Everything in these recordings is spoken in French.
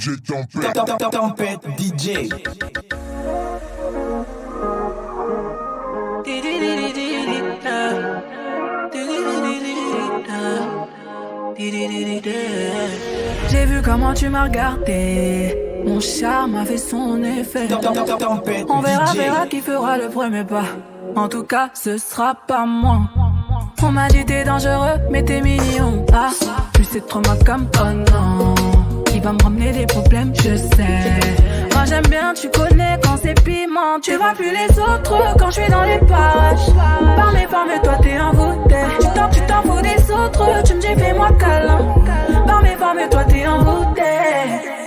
DJ Tempête. Tempête DJ. J'ai vu comment tu m'as regardé. Mon charme a fait son effet. On verra qui fera le premier pas. En tout cas, ce sera pas moi. On m'a dit t'es dangereux, mais t'es mignon. Ah, tu sais trop ma comme oh non. Il va me ramener des problèmes, je sais. Moi j'aime bien, tu connais quand c'est piment. Tu vois plus les autres quand je suis dans les pages. Parle, toi t'es envoûté. Tu t'en fous des autres, tu me dis fais-moi câlin. Parle, toi t'es envoûté.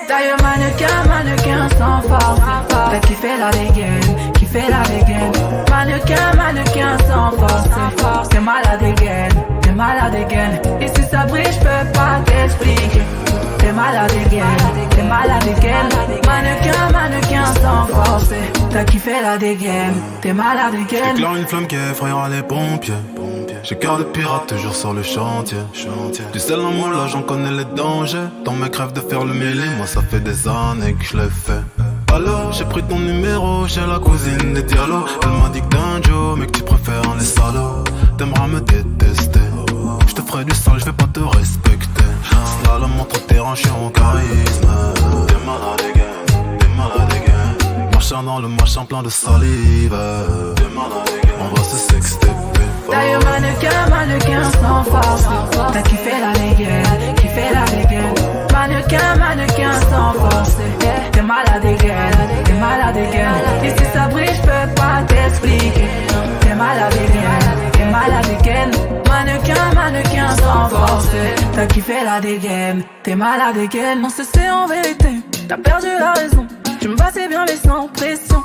Taille mannequin sans force. T'as kiffé la dégaine, Mannequin sans force. T'es malade again. Et si ça brille, j'peux pas t'expliquer. T'es malade again. Mannequin sans force. T'as kiffé la dégaine, t'es malade again. J'éclaire une flamme qui effrayera les pompiers. J'ai cœur de pirate toujours sur le chantier. Tu sais l'amour là j'en connais les dangers. Dans mes crèves de faire le mêlé, moi ça fait des années que je l'ai fait. Alors j'ai pris ton numéro chez la cousine des Diallo. Elle m'a dit que t'es un Joe mais que tu préfères les salauds. T'aimeras me détester. Je te ferai du sale, je vais pas te respecter. Slalom entre terrain, je suis en charisme. T'es malade again. Marchant dans le machin plein de salive. T'es malade again. On va se sexter. Taille mannequin sans force. T'as kiffé la dégaine, Mannequin sans force. T'es malade again. Et si ça brille, j'peux pas t'expliquer. T'es malade again. Mannequin sans force. T'as kiffé la dégaine, t'es malade again. On se sait en vérité, t'as perdu la raison. Tu me passais bien mais sans pression.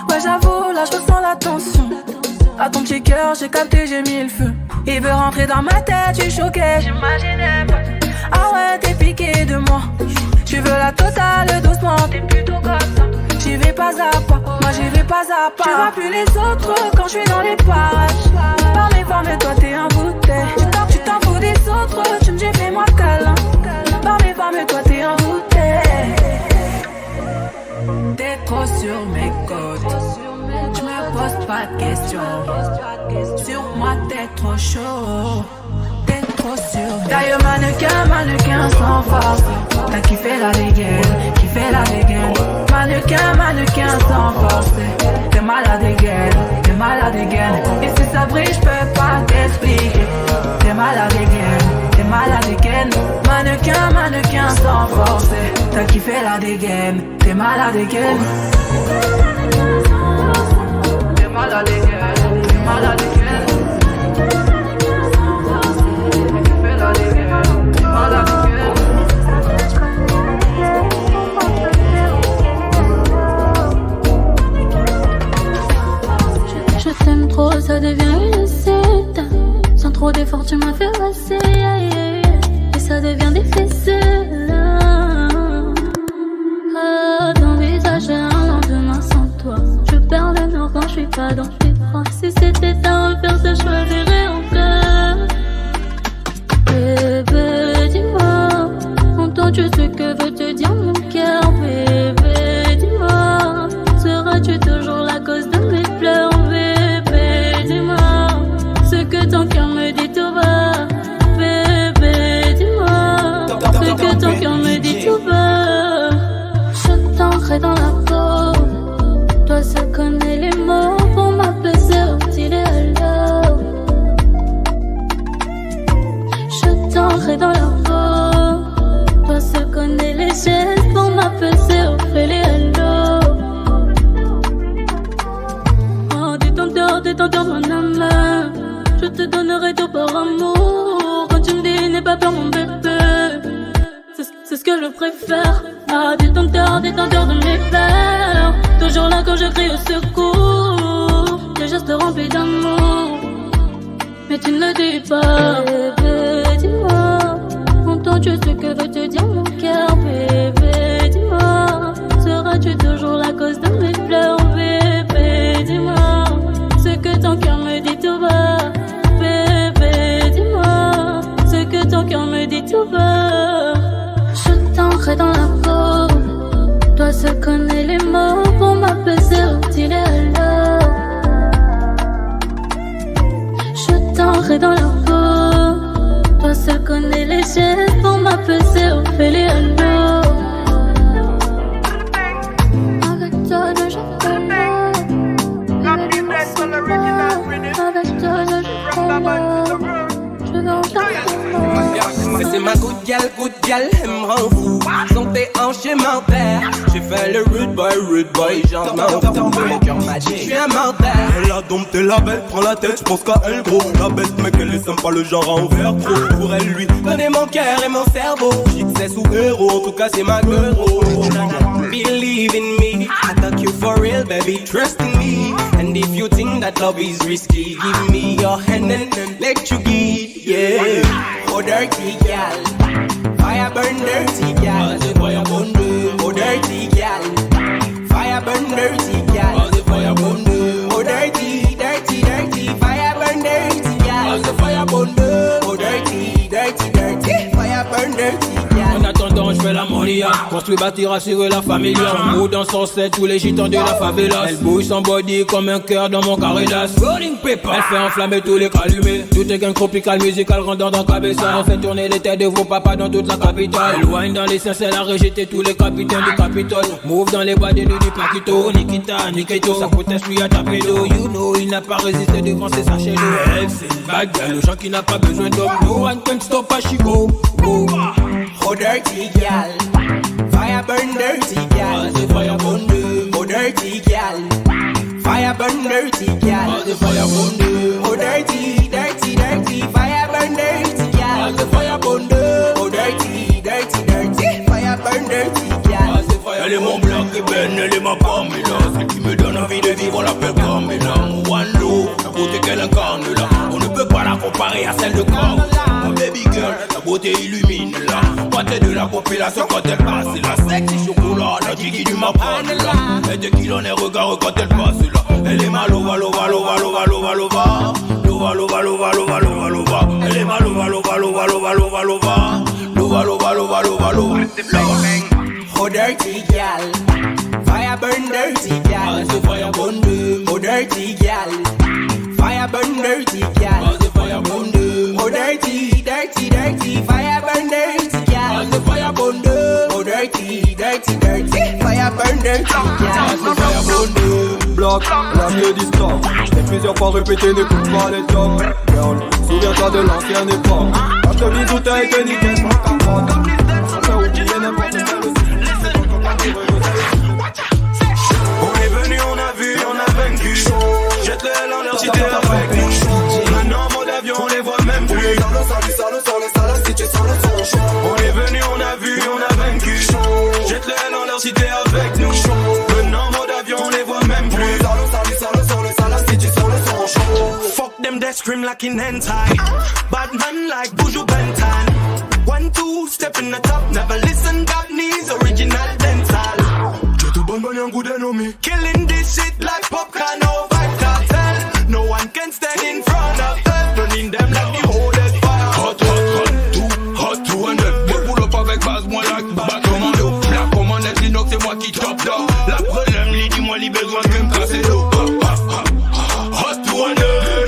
Ouais j'avoue, là j'ressens la tension. À ton petit cœur, j'ai capté, j'ai mis le feu. Il veut rentrer dans ma tête, je suis choquée. J'imaginais pas. Ah ouais, t'es piqué de moi. Tu veux la totale doucement. T'es plutôt comme ça. J'y vais pas à pas, moi j'y vais pas à pas. Tu vois plus les autres quand je suis dans les parages. Parle, toi t'es un bouteille. Tu t'en fous des autres, tu me dis fais-moi câlin. Parle, toi t'es un bouteille. T'es trop sur mes côtes. Je me pose pas de questions. Sur moi t'es trop chaud. T'es trop sûr. Taille mannequin sans force. T'as kiffé la dégaine, Mannequin sans force. T'es malade again. Et si ça brille, j'peux pas t'expliquer. T'es malade again. Mannequin sans force. T'as kiffé la dégaine, t'es malade again. Malade again. Je t'aime trop, ça devient une recette. Sans trop d'efforts, tu m'as fait passer. Et ça devient difficile. D'envisager un lendemain sans toi. Je perds le nord quand je suis pas dans tes bras. Si c'était à refaire, je choisirais encore. Bébé, dis-moi, entends-tu ce que veut te dire mon cœur? Bébé, dis-moi, seras-tu toujours la cause de mes pleurs? Bébé, dis-moi, ce que ton cœur me dit tout bas. Bébé, dis-moi, ce que ton cœur me dit tout bas. Je t'entrerai dans la peau. Toi seul connais les mots pour m'apaiser au idéal. Je t'entrerai dans la peau. Toi seul connais les gestes pour m'apaiser au idéal. Oh, détends-toi mon âme. Je te donnerai tout par amour. Quand tu me dis n'aie pas peur mon bébé, c'est ce que je préfère. Ah, détends-toi de mes pleurs. Toujours là quand je crie au secours. Tes gestes remplis d'amour, mais tu ne le dis pas. Bébé, dis-moi, entends-tu ce que veut te dire mon cœur? Bébé, dis-moi, seras-tu toujours la cause de mes pleurs? Bébé, dis-moi, ce que ton cœur me dit tout bas. Bébé, dis-moi, ce que ton cœur me dit tout bas. Je t'entrerai dans la peau. seul connaît les mots pour m'apaiser au dîner alors. Je t'enverrai dans la peau. Toi seul connais les gestes pour m'apaiser au fêlé alors. Avec toi, je t'aime. Avec toi, je t'aime. Je veux en c'est ma good gal, elle me rend fou. Sont tes hanches et menteur. J'ai fait le rude boy, j'en m'en fous. Mon cœur m'a dit, j'suis un menteur. Elle a dompté la belle, prends la tête, j'pense qu'à elle gros. La bête mec, elle est sympa, le genre à ouvert trop. Pour elle, lui, donnez mon cœur et mon cerveau. J'dis que c'est sous héros, en tout cas c'est ma girl. Believe in me, I thought you for real, baby, trust in me. And if you think that love is risky, give me your hand and let you give, yeah. Oh dirty gal, fire burn dirty gal. Fire burn oh dirty gal, fire burn dirty gal. Fire burn oh dirty, fire burn dirty gal. Fire burn oh dirty, fire burn dirty gal. En attendant, je fais la molia. Construit, bâtir, assurer la famille. En mot dans son set, tous les gitans de la favela. Elle bouge son body comme un cœur dans mon carré d'as. Rolling paper. Elle fait enflammer tous les calumés. Tout est gang tropical, musical, rendant dans cabessa. On fait tourner les têtes de vos papas dans toute la capitale. Elle wine dans les sens, elle a rejeté tous les capitaines du Capitole. Move dans les bois de nuit du Paquito. Nikita, Nikito, sa potesse lui a tapé d'eau. You know, il n'a pas résisté devant ses sachets d'eau. Elle, c'est une bad girl, le genre qui n'a pas besoin d'homme. No one can stop a Chico. Oh dirty gal, fire burn dirty gal. Fire burn oh dirty gal, fire burn dirty gal. Fire burn oh dirty, fire burn dirty gal. Fire burn oh dirty, fire burn dirty gal. elle est mon blanc qui baigne, elle est ma Pamela. Celle qui me donne envie de vivre, on l'appelle Pamela. One low, la beauté qu'elle incarne là, on ne peut pas la comparer à celle de Carla. Ma baby girl, la beauté illumine là. Moitié de la population quand elle passe là. Sexy chocolat, la jiggy du Mapane là. Et dès qu'il en est regard quand elle passe là. Elle est mal lova. Elle est mal lova. Oh dirty gal, fire burn dirty gal. Fire burn oh dirty gal, fire burn dirty gal. Fire burn oh dirty, fire burn dirty gal. Fire burn oh dirty, fire burn dirty gal. Fire burn bloc, la clé d'histoire. J't'ai plusieurs fois répété, n'écoute pas les tops. Girl, souviens-toi de l'ancienne époque. Quand je te bisous, t'as été nickel, je m'en capote. On peut oublier n'importe quel. On est venu, on a vu, on a vaincu. Jette-le en leur cité avec nous. Maintenant en mode avion, on les voit même plus. On est venu, on a vu, on a vaincu. Jette-le en leur cité avec nous. Maintenant en mode avion, on les voit même plus. Fuck them, they scream like in hentai. Bad man like Buju Bantan. 1, 2, step in the top, never listen, got knees, original dental. Jetu bon banyan good enemy. Killing this shit like popcorn over cartel. No one can stand in front of us, burning them like the hottest fire. Hot 200. Moi pull up avec base, moi like bas commando. La commandette Linux, c'est moi qui top down. La problème, lui dis-moi, les besoins que me casser l'eau. Hot 200.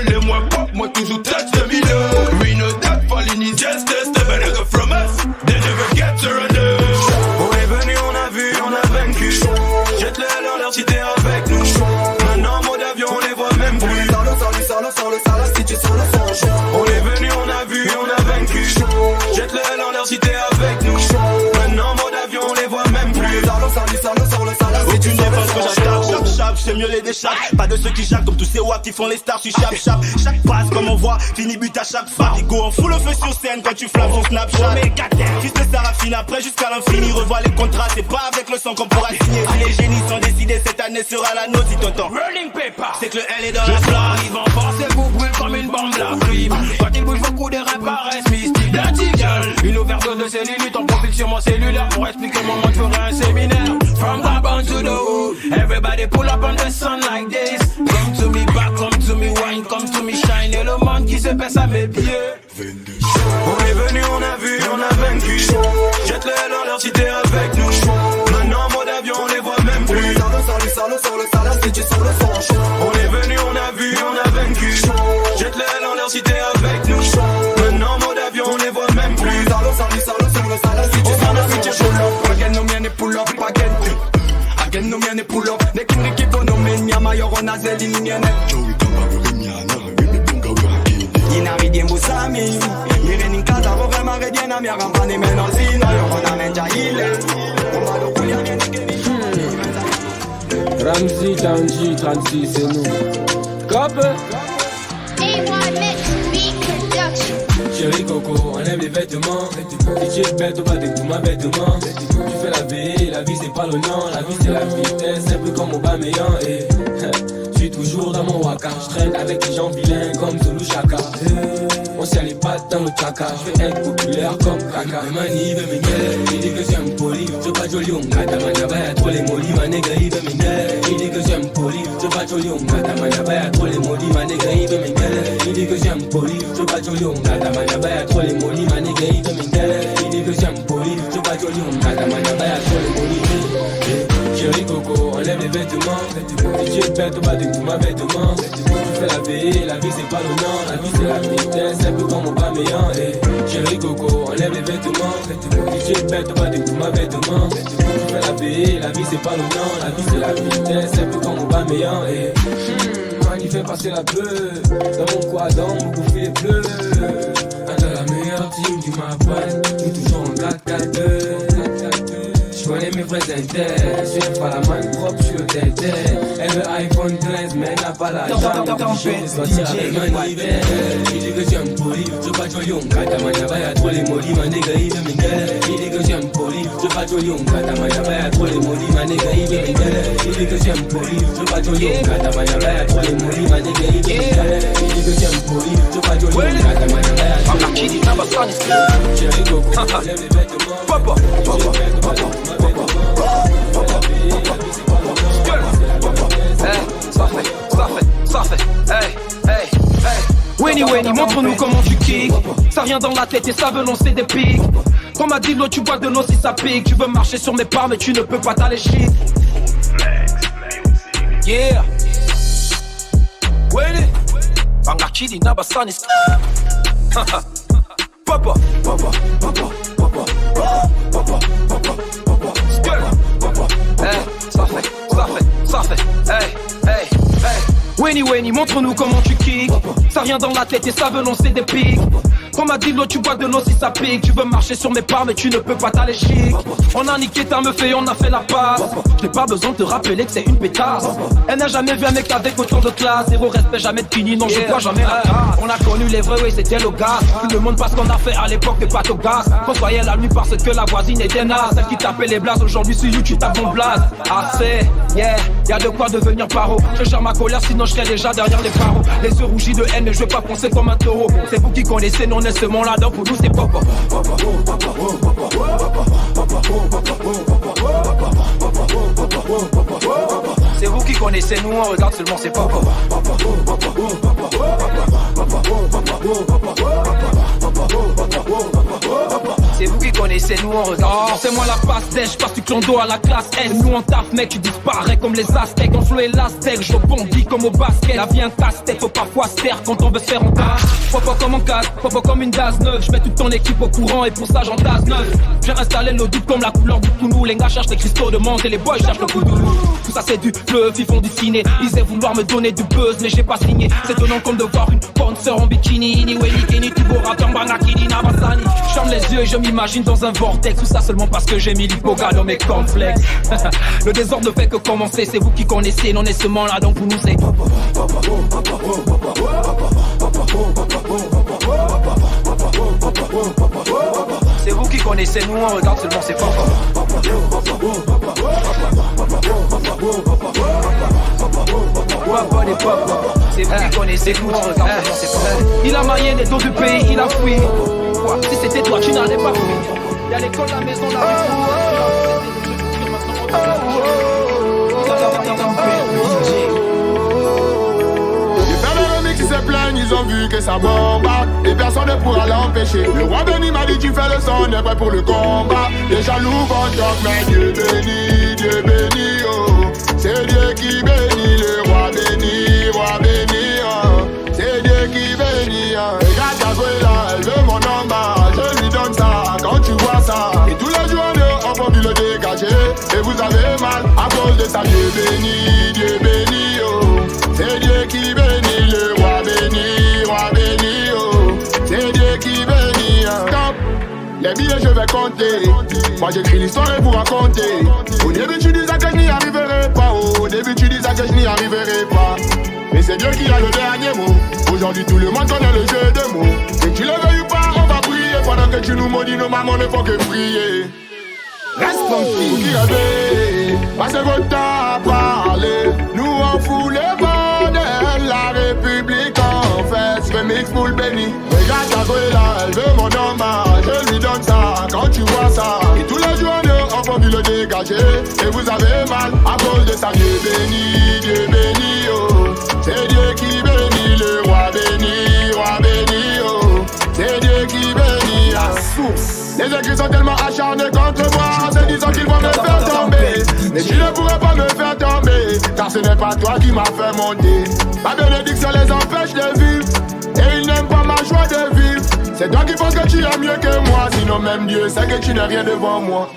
Les moins pop, moi toujours touch the middle. We know that falling is justice. They better go from us, they never get surrender. On est venu, on a vu, on a vaincu. Jette-le dans leur cité avec nous. Maintenant en mode avion, on les voit même plus. On est venu, on a vu, on a vaincu. Jette-le dans leur cité avec nous. Maintenant en mode avion, on les voit même plus. Et tu sais pas ce que j'attaque, chap, c'est mieux les déchappes. Pas de ceux qui jacquent comme tous ces waps qui font les stars sur chap. Chaque passe comme on voit, fini but à chaque fois. Rico en fout le feu sur scène quand tu flammes son Snapchat. Fils de Sarafine après jusqu'à l'infini. Revois les contrats, c'est pas avec le sang qu'on pourra signer. Si les génies sont décidés, cette année sera la nôtre si t'entends. Rolling paper, c'est que le L est dans la flamme. Ils vont forcer vous brûle comme une bombe la prime. Quand ils bougent beaucoup de rap paraissent mystiques. Dirty girl, une overdose de cellulite. On profite sur mon cellulaire pour expliquer comment je ferai un séminaire. From Gabon to the hood, everybody pull up on the sun like this. Come to me back, come to me wine, come to me shine. Et le monde qui se baisse à mes pieds. On est venu, on a vu, on a vaincu. Jette-le dans leur cité avec nous. Maintenant en mode avion, on les voit ni pull up. Ne kingi kibono menya mayoro na zeli ninyene. Joey kamba miana, mimi bunga waki. Inari musami, ire ninkaza vore marediena mi arampani menozino yoro na menja ile. Ramzi, Tanji, 36, c'est nous. Cop. Chérie Coco, enlève les vêtements. DJ bête au bas de tout ma vêtement. Tu fais la vie, la vie c'est pas le nom. La vie c'est la vitesse, un peu comme Aubameyang. Et je suis toujours dans mon waka. Je traîne avec des gens vilains comme Zulu Chaka. On s'y allait pas dans le caca. Je vais être populaire comme Kaka. Le man il veut me gueuler, il dit que j'aime poli. Je pas joli, on gâte man y'a trop les molis. Ma nègre il veut me gueuler, il dit que j'aime poli. Je pas joli, on gâte man y'a trop les molis. Ma nègre il veut me gueuler, il dit que j'aime poli. Je pas joli, on gâte man y'a trop les molis. Ma nègre il veut me gueuler, il dit que j'aime poli. Je pas joli, on gâte man y'a trop les molis. Chérie Coco, enlève les vêtements. DJ bête au bas de tout ma vêtement. Tu fais la vie c'est pas le nom. La vie c'est la vitesse, un peu comme Aubameyang. Chérie Coco, enlève les vêtements. DJ bête au bas de tout ma vêtement. Tu fais la vie c'est pas le nom. La vie c'est la vitesse, un peu comme Aubameyang. Man il fait passer la bleue. Dans mon quadron, mon coup fait bleu. Un de la meilleure team du Mapan. Nous toujours en 4-4-2. Je connais mes vrais intérêts, je suis pas la main propre, je suis le tête. Elle veut iPhone 13, mais elle n'a pas la jambe. Je vais sortir avec mon hiver. Il dit que j'aime poli, je pas joli, on gâte à ma yaba, y'a trop les molis, ma nègre il veut me gueuler. Il dit que j'aime poli, je pas joli, on gâte à ma yaba, y'a trop les molis, ma nègre il veut me gueuler. Il dit que j'aime poli, je pas joli, on gâte à ma yaba, y'a trop les molis, ma nègre il veut me gueuler. Il dit que j'aime poli, je pas joli, on gâte à ma yaba, y'a trop les molis, ma nègre il veut me gueuler. Chérie Coco, lève les vêtements. Papa. Ça fait, hey. Winnie, montre-nous comment tu kicks. Ça vient dans la tête et ça veut lancer des pics. Quand m'a dit l'eau, tu bois de l'eau si ça pique. Tu veux marcher sur mes pas, mais tu ne peux pas t'aller shit. Yeah. Winnie, Bangakidi Nabasani. Papa. Ça fait, hey. Winnie, montre-nous comment tu kicks. Ça vient dans la tête et ça veut lancer des pics. Quand m'a dit l'eau, tu bois de l'eau si ça pique. Tu veux marcher sur mes pas, mais tu ne peux pas t'aller chic. On a niqué ta meuf et on a fait la passe. J'ai pas besoin de te rappeler que c'est une pétasse. Elle n'a jamais vu un mec avec autant de classe. Zéro respect, jamais de fini, non je vois jamais la casse. On a connu les vrais, oui c'était le gaz. Tout le monde passe qu'on a fait à l'époque de pâte au gaz. Qu'on soyait la nuit parce que la voisine était naze. Celle qui tapait les blases, aujourd'hui sur YouTube tape mon blaze. Assez, yeah, y'a de quoi devenir paro. Je gère ma colère sinon je serais déjà derrière les barreaux. Les yeux rougis de haine, mais je vais pas foncer comme un taureau. C'est vous qui connaissez, non est ce monde là, donc pour nous c'est papa. C'est vous qui connaissez, nous on regarde seulement c'est papa. C'est vous qui connaissez, nous on regarde. Oh, c'est moi la passe d'âge, passe du clondo à la classe S. Nous on taffe mec, tu disparais comme les aztèques. On flow et l'aztèque, je rebondis comme au basket. La vie un casse-tête, faut parfois se taire quand on veut se faire en casse. Papa comme en casse, papa comme une DAS 9. Je mets toute ton équipe au courant et pour ça j'en tasse 9. J'ai installé le doute comme la couleur du Tounou. Les gars cherchent les cristaux de menthe et les boys cherchent le coup de loup. Tout ça c'est du bluff, ils font du ciné. Ils aient vouloir me donner du buzz mais j'ai pas signé. C'est donnant comme de voir une bonne sœur en bikini. Anyway, Kenny, tout beau rappeur, Banakini, Nabasani. J'ferme les yeux et je m'imagine dans un vortex. Tout ça seulement parce que j'ai mis l'hypoga dans mes complexes. Le désordre ne fait que commencer. C'est vous qui connaissez, non est seulement là donc vous nous c'est. C'est vous qui connaissez, nous on regarde seulement c'est papa. C'est vous qui connaissez, nous on regarde seulement c'est papa. Il a marié les dos du pays, il a fui. Si c'était toi, tu n'allais pas fuir. Y'a l'école, la maison, la rue. Qui se plaignent, ils ont vu que ça bombe et personne ne pourra l'empêcher. Le roi Béni m'a dit tu fais le son, on est prêt pour le combat. Les jaloux vont donc, mais Dieu béni, oh. C'est Dieu qui bénit, le roi béni, oh. C'est Dieu qui bénit, oh. Regarde Gabriela, elle veut mon nom, je lui donne ça quand tu vois ça. Et tous les jours on peut le dégager, et vous avez mal à cause de ça. ça, Dieu béni, oh. C'est Dieu qui bénit, le roi béni, oh. C'est Dieu qui bénit, hein. Stop. Les billets je vais compter. Moi j'écris l'histoire et vous raconter. Au début tu disais que je n'y arriverai pas. Au début tu disais que je n'y arriverai pas. Mais c'est Dieu qui a le dernier mot. Aujourd'hui tout le monde connaît le jeu de mots. Que tu le veuilles ou pas, on va prier. Pendant que tu nous maudis, nos mamans ne font que prier. Reste tranquille. Vous qui rêvez, passez votre temps à parler. Nous on fout les bordels. La République en fait, remix pour le béni. Regarde ta là, elle veut mon hommage. Je lui donne ça quand tu vois ça. Et tous les jours on peut le dégager. Et vous avez mal à cause de ça. Dieu béni, oh. C'est Dieu qui bénit, le roi béni, oh. C'est Dieu qui bénit la source. Les écrits sont tellement acharnés contre moi, se disant qu'ils vont me faire tomber. Mais tu ne pourras pas me faire tomber, car ce n'est pas toi qui m'as fait monter. Ma bénédiction les empêche de vivre, et ils n'aiment pas ma joie de vivre. C'est toi qui penses que tu es mieux que moi, sinon même Dieu sait que tu n'es rien devant moi.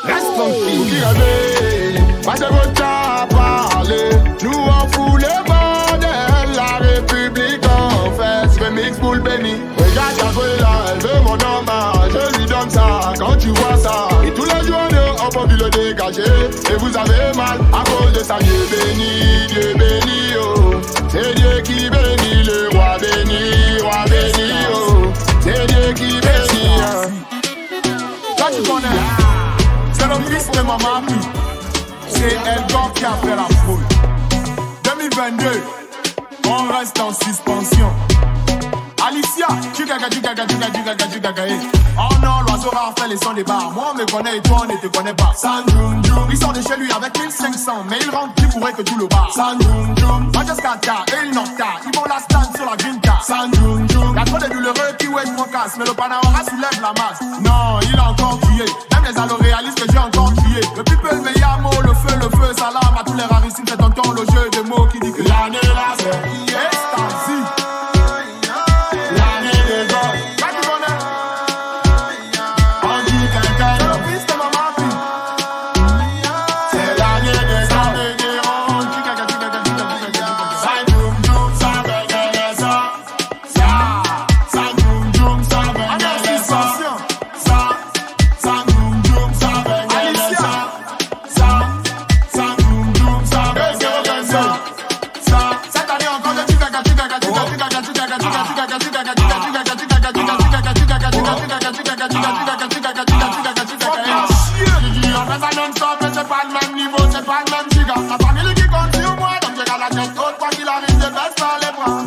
Reste tranquille, vous qui rêvez, passez votre temps à parler. Nous on fout les bordels, la République en fait, remix pour le béni. Regarde ta là, elle veut mon hommage, je lui donne ça quand tu vois ça. Et tous les jours on peut le dégager, et vous avez mal à cause de ça. Dieu béni, oh. C'est Dieu qui bénit, le roi béni, oh. C'est Dieu qui bénit, hein. Toi tu connais. C'est le fils de maman, c'est Elgon qui a fait la foule. 2022, on reste en suspension. Alicia, tu gaga. Oh non, l'oiseau rare fait les sons des bars. Moi on me connaît et toi on ne te connaît pas. Sanjunjum, ils sont de chez lui avec 1500, mais ils rentrent plus bourrés que tout le bar. Sanjunjum, Manchester et il nocta, ils vont la stand sur la green card. Sanjunjum, y'a trop de douloureux qui ouest mon casse, mais le panorama soulève la masse. Non, il a encore tué, même les alloréalistes que j'ai encore tué. Le people me yamo, le feu, salam à tous les rarissimes, c'est tonton le jeu de mots qui dit que l'année là c'est ecstasy.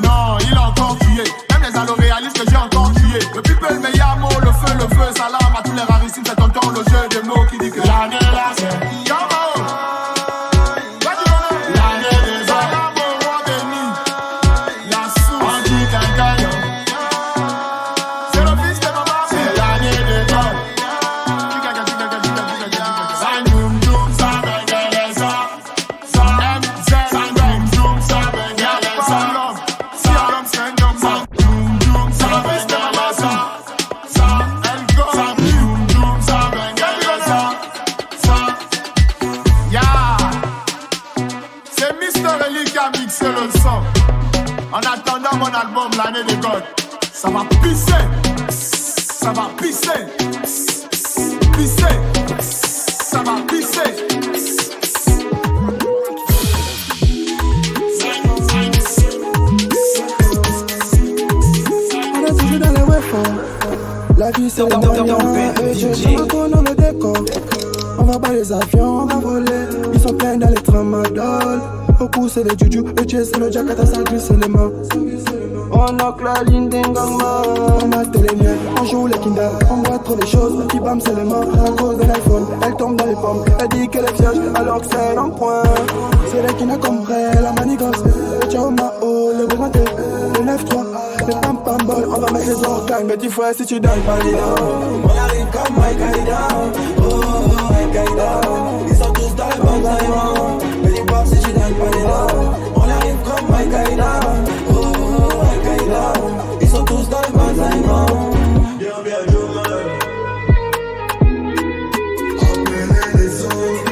Non, il a encore tué, même les alloréalistes que j'ai encore tué. Le people me yamo, le feu, salam à tous les rarissimes, c'est tonton le jeu de mots qui dit que l'année là c'est Yamo. L'année des hommes, au roi béni, la source anti-cancagne. C'est le fils de maman, c'est l'année des hommes. Sanjunjum, ça bengele ça MZ, Sanjunjum, ça bengele ça. En attendant mon album l'année des gods, ça va pisser, ça va pisser, ça va pisser. On est toujours dans les wefos, la vie c'est la moyen, et je suis encore dans le décor. On va bas les avions, on va voler, ils sont pleins dans les tramadol. Beaucoup c'est les juju, le chess c'est le jackata, ça glisse les mains. On a que la ligne d'Engama. On a les miens, on joue les Kinder. On voit trop les choses, le petit bam c'est les mains. À cause de l'iPhone, elle tombe dans les pommes. Elle dit qu'elle est fiage alors que c'est en point. C'est les qui n'a compris la manigance. Le ciao mao, le brésenté, le 9-3, le pam pam bol. On va mettre les organes, mais tu ferais si tu donnes pas les dents. On arrive comme Mike Aida. Oh, Mike Aida. Ils sont tous dans les bons aliments. Mais dis-moi si tu donnes pas les dents. On arrive comme Mike Aida. Ils sont tous dans les bons aliments. Bien, je meurs. Appelez les autres.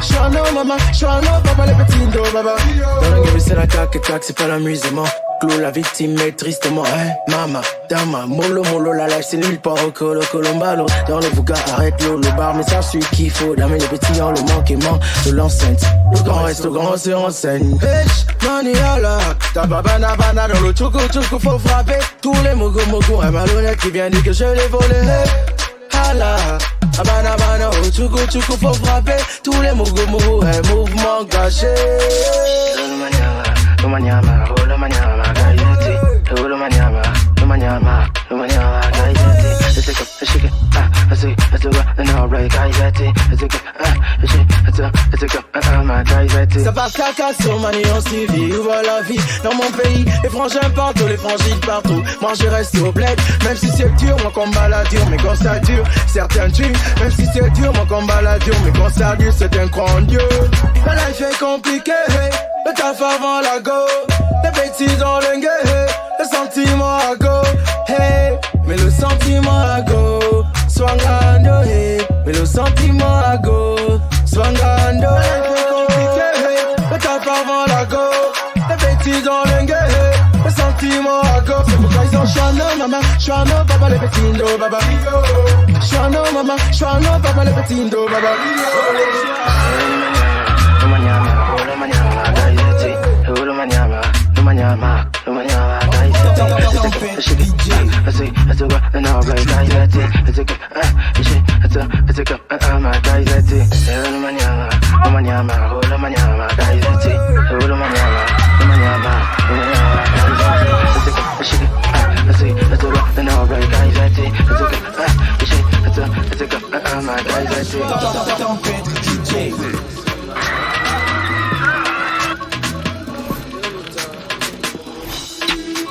Chano maman, chano papa les petits dos baba. Dans la gueule c'est la caque, c'est pas l'amusement. Clou la victime est tristement, hein, mama, dama, mollo, la life c'est nulle part au colo, colombalo. Dans le bouga, arrête le bar, mais ça suit qu'il faut. Damer les petits en le manquement de l'enceinte. Le grand reste au grand, c'est en scène. Bitch, maniala, ta babana, dans le choco, faut frapper. Tous les mogo, un malhonnête qui vient dire que je l'ai volé. Hala, abana, au choco, faut frapper. Tous les mogo, un mouvement caché. Lo manyama, gaizeti. Lo manyama, gaizeti. It's like a shake it, I see, and alright, gaizeti. It's like a gaizeti. Ça passe caca sur manion civil, où va la vie dans mon pays. Les frangins partout, les frangines partout. Moi je reste au bled, même si c'est dur, moi combat la dure. Mais quand ça dure, certains tuent. Même si c'est dur, moi combat la dure. Mais quand ça dure, c'est un grand dieu. La life est compliquée. Le taf avant la go, les bêtises dans le gué, le sentiment à go, hey, mais le sentiment à go, swangando, hey, mais le sentiment à go, swangando, le taf avant la go, les bêtises dans le gué, le sentiment à go, c'est pourquoi ils ont chano maman, chano papa les petits do baba, chano maman, chano papa les petits do baba. Lo manyama,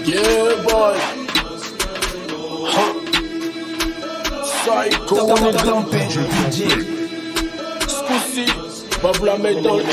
Yeah, boy. Psycho, on est dans DJ. Ce coup-ci, va vous la mettre dans le hit.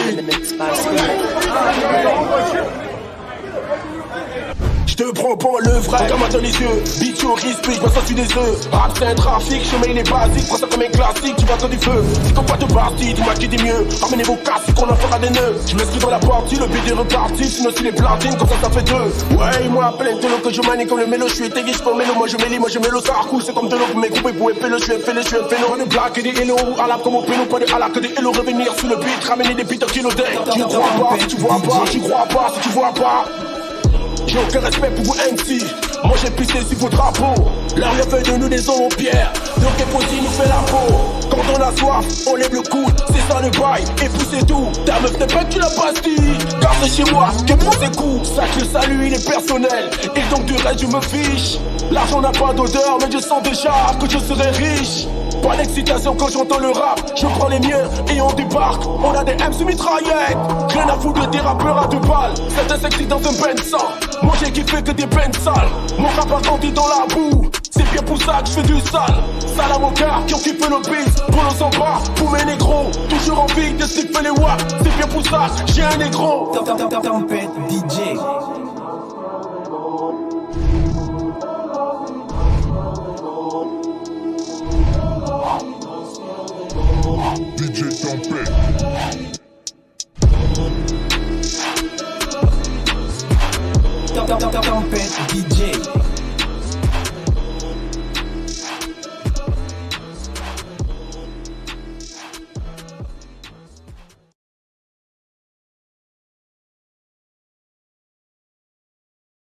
Je te prends pour le vrai, comme dans les yeux. Bitch au risque, je me sens sur des œufs. Rap c'est un trafic, chemin il est basique. Prends ça comme un classique, tu vas dans du feu. Si qu'on pas de partie, dis-moi qui dit mieux. Ramenez vos casques, qu'on en fera des nœuds. Je m'inscris dans la partie, le BD reparti. Sinon si les platines, comme ça fait deux. Ouais, moi plein de l'eau que je manie comme le mélo. Je suis étayé, je mélo, moi je mélo, ça recoule. C'est comme de l'eau que mes groupes pour épée, je suis un phéno. Pas de blagues et des hello, à la comme au péno. Pas de à la que des hello, revenir sur le beat. Ramener des beats qui nous donnent. Tu crois pas, si tu vois pas, tu crois pas, si tu vois pas. J'ai aucun respect pour vous MC. Moi j'ai pissé sur vos drapeaux. La rêve de nous des hommes en pierre. Donc Eposi nous fait la peau. Quand on a soif, on lève le coude. C'est ça le bail, et puis c'est tout. Ta meuf n'est pas que tu la pastilles. Car c'est chez moi que prend ses coups. Sache que le salut il est personnel. Et donc du reste je me fiche. L'argent n'a pas d'odeur, mais je sens déjà que je serai riche. Pas d'excitation quand j'entends le rap. Je prends les miens et on débarque. On a des MC mitraillettes. Rien à foutre des rappeurs à deux balles. Certains s'excitent dans un bain de sang. Moi j'ai kiffé que des peines sales. Mon rap a grandi dans la boue. C'est bien pour ça que je fais du sale. Salam aux gars qui ont kiffé le beat. Pour le sang pas, pour mes négros. Toujours envie de sniffer les waps. C'est bien pour ça que j'ai un négro. Tempête DJ. DJ Tempête. Tempête DJ.